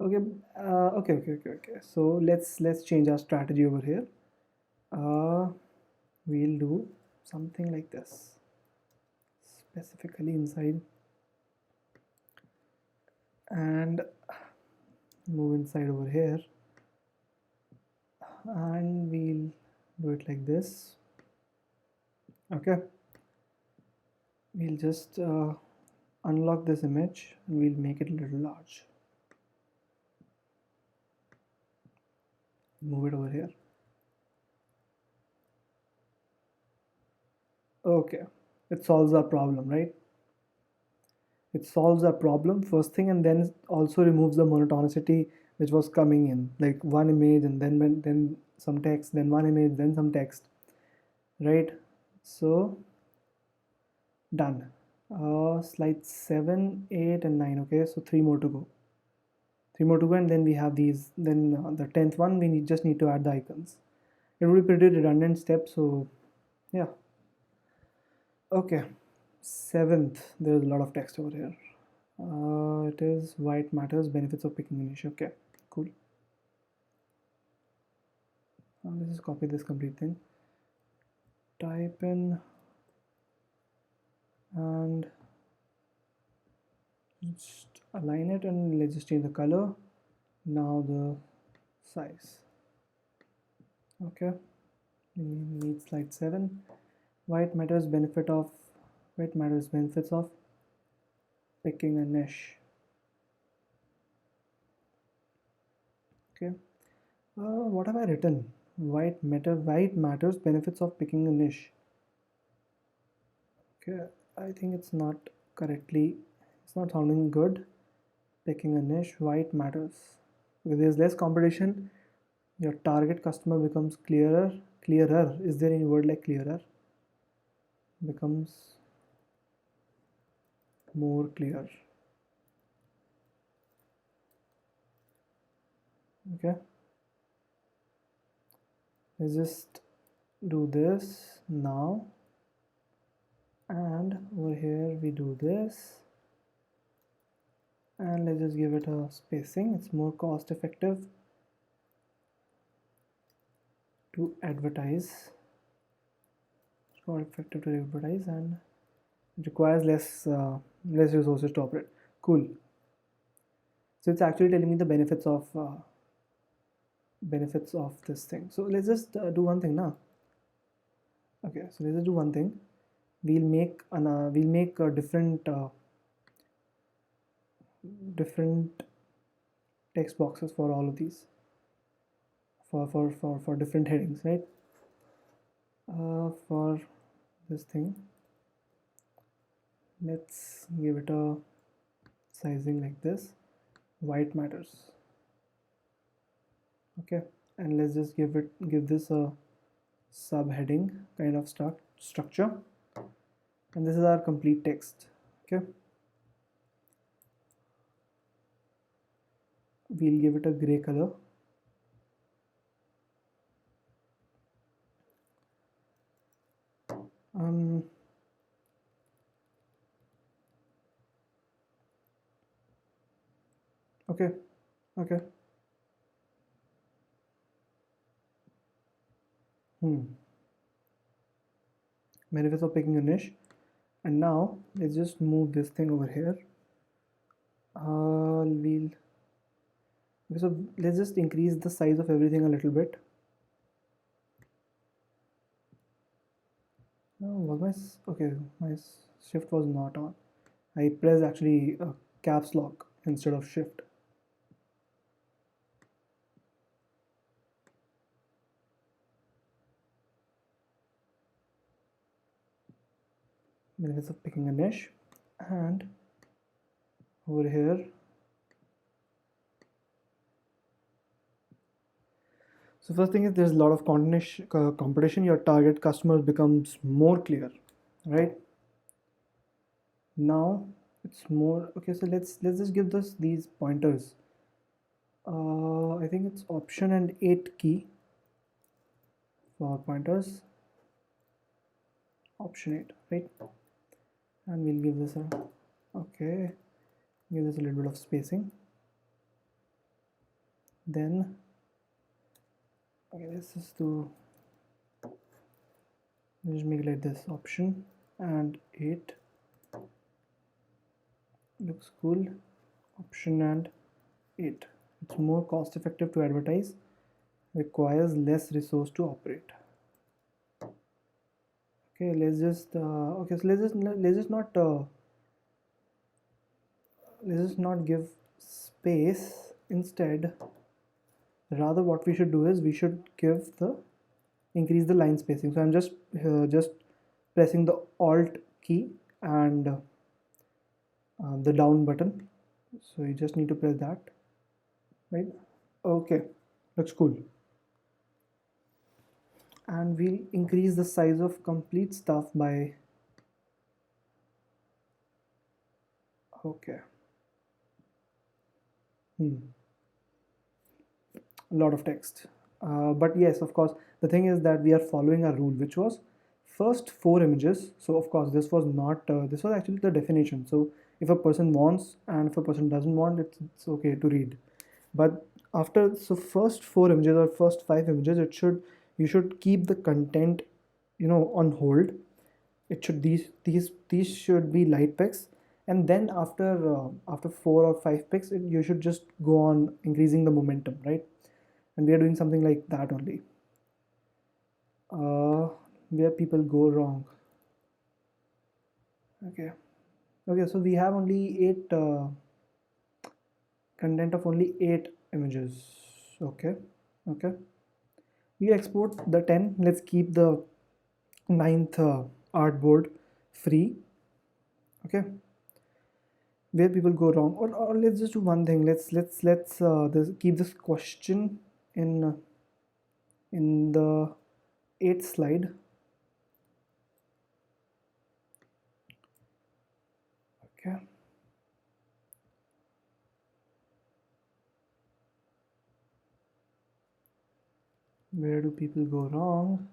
Okay, okay. So let's change our strategy over here. We'll do something like this, specifically inside, and move inside over here, and we'll do it like this. Okay, we'll just unlock this image and we'll make it a little large. Move it over here. Okay, it solves our problem, right? It solves our problem first thing, and then also removes the monotonicity which was coming in, like one image and then some text, then one image, then some text, right? So done. Slide 7, 8, and 9. Okay, so three more to go. Three more to go, and then we have these. Then the 10th one, just need to add the icons. It will be pretty redundant step, so yeah. Okay, 7th, there's a lot of text over here. It is white matters, benefits of picking a niche. Okay, cool. Let's just copy this complete thing. Type in and just align it, and let's just change the color. Now the size. Okay, we need slide 7. White matters, benefits of picking a niche. Okay, what have I written? White matters, benefits of picking a niche. Okay, I think it's not correctly, it's not sounding good. Picking a niche, white matters. If there's less competition, your target customer becomes clearer. Clearer, is there any word like clearer? Becomes more clear. Okay, let's just do this now, and over here we do this, and let's just give it a spacing. It's more cost effective to advertise. It's more effective to advertise, and it requires less resources to operate. Cool. So it's actually telling me the benefits of this thing. So let's just do one thing now. Okay, so let's just do one thing. We'll make a different text boxes for all of these, for different headings, right? For this thing, let's give it a sizing like this. White matters. Okay, and let's just give this a subheading kind of structure, and this is our complete text. Okay, we'll give it a gray color. um okay, okay. Benefits of picking a niche. And now let's just move this thing over here. We'll so let's just increase the size of everything a little bit. Was my okay? My shift was not on. I pressed actually caps lock instead of shift. Benefits of picking a niche, and over here. So first thing is there's a lot of competition. Your target customers becomes more clear, right? Now it's more okay. So let's just give this these pointers. I think it's option and 8 key for pointers. Option 8, right? And we'll give this a okay. Give this a little bit of spacing. Then okay, let's just do, just make it like this, option and 8 looks cool, option and 8. It's more cost effective to advertise, requires less resource to operate. Okay, let's just okay, so let's just not give space. Instead, rather what we should do is we should give the, increase the line spacing. So I'm just pressing the alt key and the down button, so you just need to press that, right? Okay, looks cool. And we'll increase the size of complete stuff by, okay, a lot of text. But yes, of course, the thing is that we are following a rule, which was first 4 images. So of course, this was not, this was actually the definition. So if a person wants and if a person doesn't want, it's okay to read. But after, so first 4 images or first 5 images, it should, you should keep the content, on hold. It should, these should be light picks, and then after 4 or 5 picks, you should just go on increasing the momentum, right? And we are doing something like that only. Where people go wrong. Okay, okay, so we have only 8 content of only 8 images. Okay, okay, we export the 10. Let's keep the ninth artboard free. Okay, where people go wrong, or let's just do one thing. Let's keep this question in the 8th slide. Okay, where do people go wrong?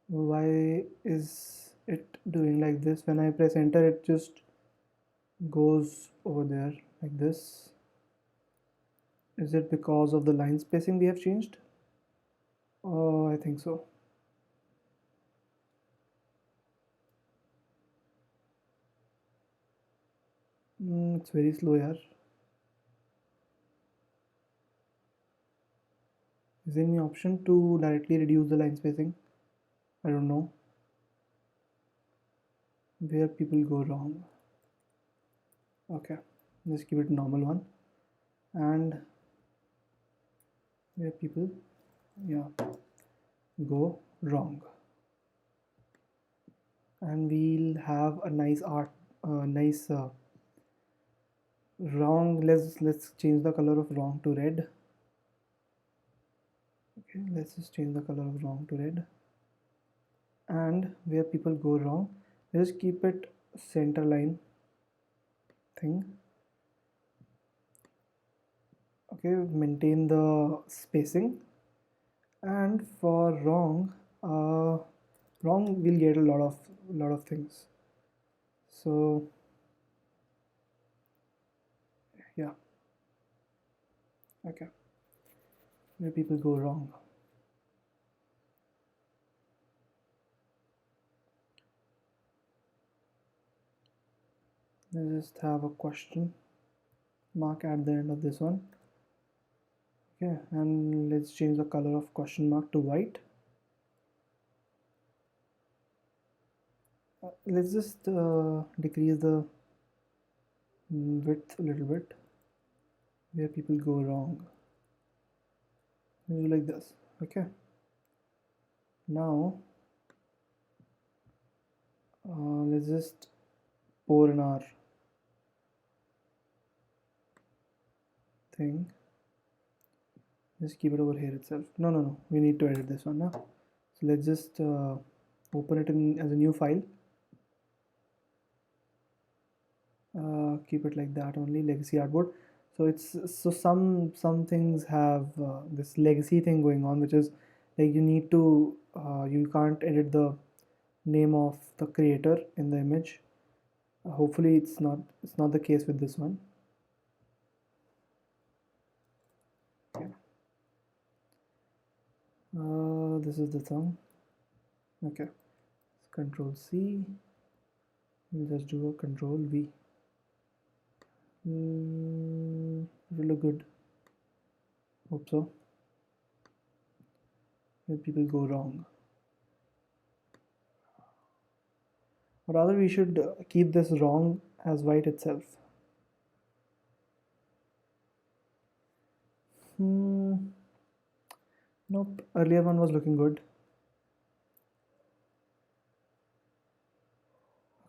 Why is it doing like this? When I press enter, it just goes over there like this. Is it because of the line spacing we have changed? Oh, I think so. It's very slow here. Is there any option to directly reduce the line spacing? I don't know. Where people go wrong. Okay, let's keep it normal one. And where people, yeah, go wrong. And we'll have a nice art, nice wrong. Let's change the color of wrong to red. Okay, let's just change the color of wrong to red. And where people go wrong, let's keep it center line thing. Okay, maintain the spacing. And for wrong, wrong we'll get a lot of things. So yeah, okay, where people go wrong. Let's just have a question mark at the end of this one. Okay, and let's change the color of question mark to white. Let's just decrease the width a little bit. Where people go wrong, like this. Okay, now let's just pour in our thing. Just keep it over here itself. No, we need to edit this one now. So let's just open it in as a new file. Keep it like that only, legacy artboard. So it's, so some things have this legacy thing going on, which is like you need to you can't edit the name of the creator in the image. Hopefully it's not the case with this one. Okay. This is the thumb. Okay. Control C. We'll just do a Control V. It will look good. Hope so. Where people go wrong. Or rather, we should keep this wrong as white itself. Nope. Earlier one was looking good.